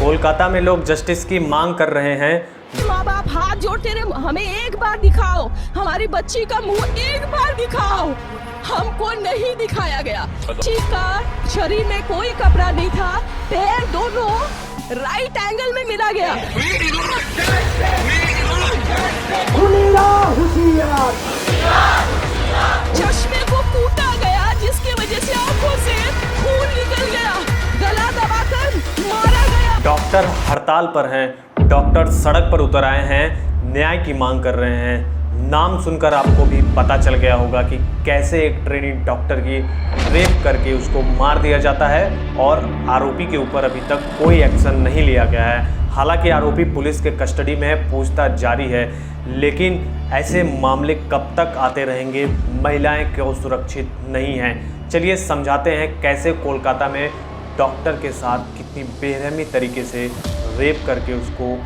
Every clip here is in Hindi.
कोलकाता में लोग जस्टिस की मांग कर रहे हैं। माँ बाप हाथ जोड़ते रहे, हमें एक बार दिखाओ, हमारी बच्ची का मुंह एक बार दिखाओ। हमको नहीं दिखाया गया। बच्ची का शरीर में कोई कपड़ा नहीं था, पैर दोनों राइट एंगल में मिला गया। चश्मे को कूटा गया, जिसकी वजह से आंखों से खून निकल गया, गला दबाकर मारा गया। डॉक्टर हड़ताल पर हैं, डॉक्टर सड़क पर उतर आए हैं, न्याय की मांग कर रहे हैं। नाम सुनकर आपको भी पता चल गया होगा कि कैसे एक ट्रेनी डॉक्टर की रेप करके उसको मार दिया जाता है और आरोपी के ऊपर अभी तक कोई एक्शन नहीं लिया गया है। हालांकि आरोपी पुलिस के कस्टडी में है, पूछताछ जारी है, लेकिन ऐसे मामले कब तक आते रहेंगे? महिलाएं क्यों सुरक्षित नहीं हैं? चलिए समझाते हैं कैसे कोलकाता में डॉक्टर के साथ कितनी बेरहमी तरीके से रेप करके उसको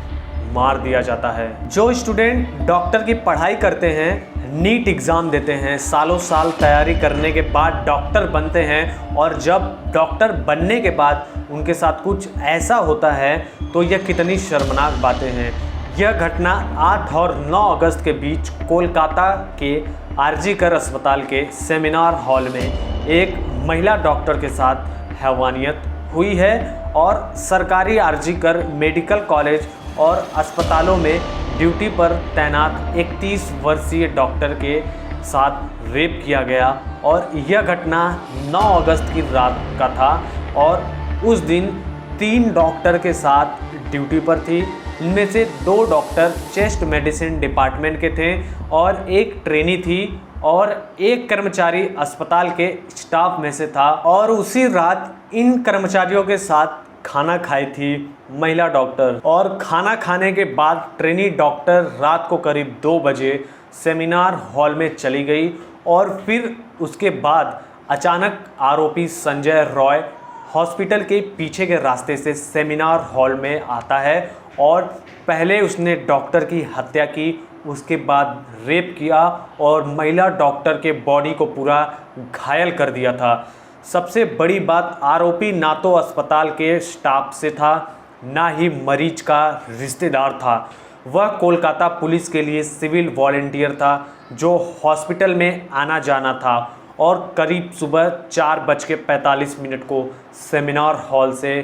मार दिया जाता है। जो स्टूडेंट डॉक्टर की पढ़ाई करते हैं, नीट एग्ज़ाम देते हैं, सालों साल तैयारी करने के बाद डॉक्टर बनते हैं और जब डॉक्टर बनने के बाद उनके साथ कुछ ऐसा होता है तो यह कितनी शर्मनाक बातें हैं। यह घटना 8 और 9 अगस्त के बीच कोलकाता के आरजीकर अस्पताल के सेमिनार हॉल में एक महिला डॉक्टर के साथ हैवानियत हुई है और सरकारी आरजीकर मेडिकल कॉलेज और अस्पतालों में ड्यूटी पर तैनात 31 वर्षीय डॉक्टर के साथ रेप किया गया। और यह घटना 9 अगस्त की रात का था और उस दिन 3 डॉक्टर के साथ ड्यूटी पर थी। इनमें से 2 डॉक्टर चेस्ट मेडिसिन डिपार्टमेंट के थे और एक ट्रेनी थी और एक कर्मचारी अस्पताल के स्टाफ में से था। और उसी रात इन कर्मचारियों के साथ खाना खाई थी महिला डॉक्टर। और खाना खाने के बाद ट्रेनी डॉक्टर रात को करीब 2 बजे सेमिनार हॉल में चली गई और फिर उसके बाद अचानक आरोपी संजय रॉय हॉस्पिटल के पीछे के रास्ते से सेमिनार हॉल में आता है और पहले उसने डॉक्टर की हत्या की, उसके बाद रेप किया और महिला डॉक्टर के बॉडी को पूरा घायल कर दिया था। सबसे बड़ी बात, आरोपी ना तो अस्पताल के स्टाफ से था, ना ही मरीज का रिश्तेदार था। वह कोलकाता पुलिस के लिए सिविल वॉलंटियर था जो हॉस्पिटल में आना जाना था और करीब सुबह 4:45 को सेमिनार हॉल से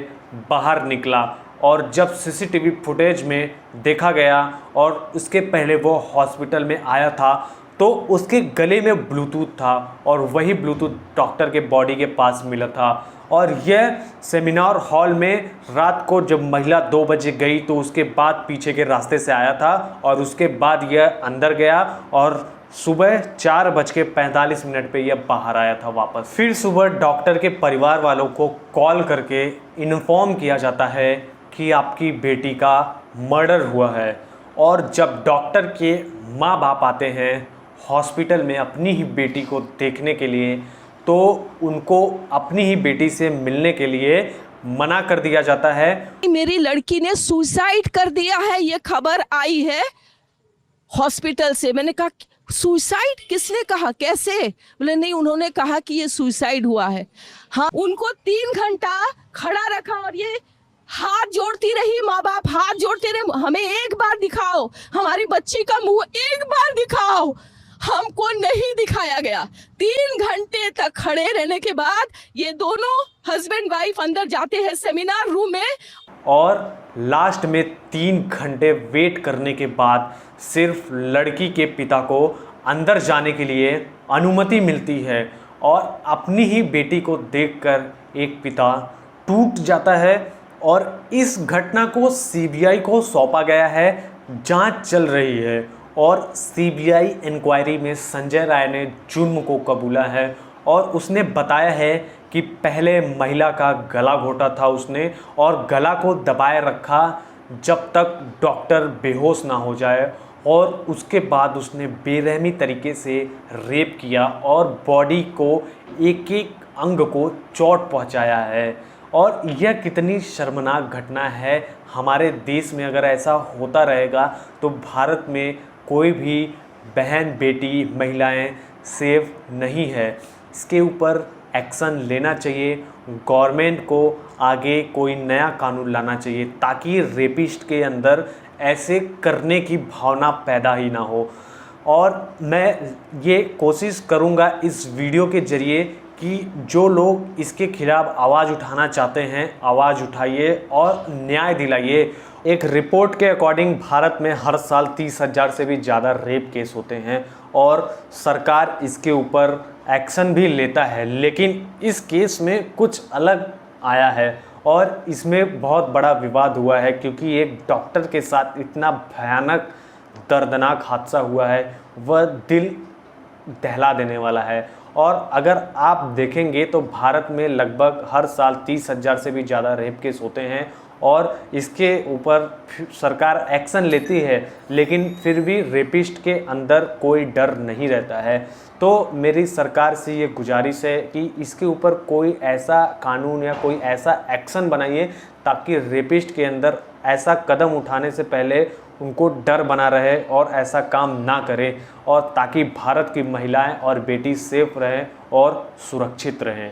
बाहर निकला। और जब सीसीटीवी फुटेज में देखा गया और उसके पहले वो हॉस्पिटल में आया था तो उसके गले में ब्लूटूथ था और वही ब्लूटूथ डॉक्टर के बॉडी के पास मिला था। और यह सेमिनार हॉल में रात को जब महिला 2 बजे गई तो उसके बाद पीछे के रास्ते से आया था और उसके बाद यह अंदर गया और सुबह 4:45 पे यह बाहर आया था वापस। फिर सुबह डॉक्टर के परिवार वालों को कॉल करके इन्फॉर्म किया जाता है कि आपकी बेटी का मर्डर हुआ है। और जब डॉक्टर के माँ बाप आते हैं हॉस्पिटल में अपनी ही बेटी को देखने के लिए तो उनको अपनी ही बेटी से मिलने के लिए मना कर दिया जाता है। मेरी लड़की ने सुसाइड कर दिया है, ये खबर आई है हॉस्पिटल से। मैंने कहा सुसाइड किसने कहा, कैसे? बोले नहीं, उन्होंने कहा कि ये सुसाइड हुआ है। हाँ, उनको 3 घंटा खड़ा रखा और ये हाथ जोड़ती रही, माँ बाप हाथ जोड़ते रहे, हमें एक बार दिखाओ, हमारी बच्ची का मुंह एक बार दिखाओ। हमको नहीं दिखाया गया। 3 घंटे तक खड़े रहने के बाद ये दोनों हस्बैंड वाइफ अंदर जाते हैं सेमिनार रूम में और लास्ट में 3 घंटे वेट करने के बाद सिर्फ लड़की के पिता को अंदर जाने के लिए अनुमति मिलती है। और अपनी ही बेटी को देखकर एक पिता टूट जाता है और इस घटना को सीबीआई को सौंपा गया है। जांच चल रही है और सीबीआई इंक्वायरी में संजय राय ने जुर्म को कबूला है और उसने बताया है कि पहले महिला का गला घोटा था उसने और गला को दबाए रखा जब तक डॉक्टर बेहोश ना हो जाए और उसके बाद उसने बेरहमी तरीके से रेप किया और बॉडी को एक एक अंग को चोट पहुंचाया है। और यह कितनी शर्मनाक घटना है। हमारे देश में अगर ऐसा होता रहेगा तो भारत में कोई भी बहन बेटी महिलाएं सेफ नहीं है। इसके ऊपर एक्शन लेना चाहिए गवर्नमेंट को आगे कोई नया कानून लाना चाहिए ताकि रेपिस्ट के अंदर ऐसे करने की भावना पैदा ही ना हो। और मैं ये कोशिश करूँगा इस वीडियो के ज़रिए कि जो लोग इसके खिलाफ आवाज़ उठाना चाहते हैं, आवाज़ उठाइए और न्याय दिलाइए। एक रिपोर्ट के अकॉर्डिंग भारत में हर साल 30,000 से भी ज़्यादा रेप केस होते हैं और सरकार इसके ऊपर एक्शन भी लेता है, लेकिन इस केस में कुछ अलग आया है और इसमें बहुत बड़ा विवाद हुआ है क्योंकि एक डॉक्टर के साथ इतना भयानक दर्दनाक हादसा हुआ है, वह दिल दहला देने वाला है। और अगर आप देखेंगे तो भारत में लगभग हर साल 30,000 से भी ज़्यादा रेप केस होते हैं और इसके ऊपर सरकार एक्शन लेती है, लेकिन फिर भी रेपिस्ट के अंदर कोई डर नहीं रहता है। तो मेरी सरकार से ये गुजारिश है कि इसके ऊपर कोई ऐसा कानून या कोई ऐसा एक्शन बनाइए ताकि रेपिस्ट के अंदर ऐसा कदम उठाने से पहले उनको डर बना रहे और ऐसा काम ना करें, और ताकि भारत की महिलाएं और बेटी सेफ रहें और सुरक्षित रहें।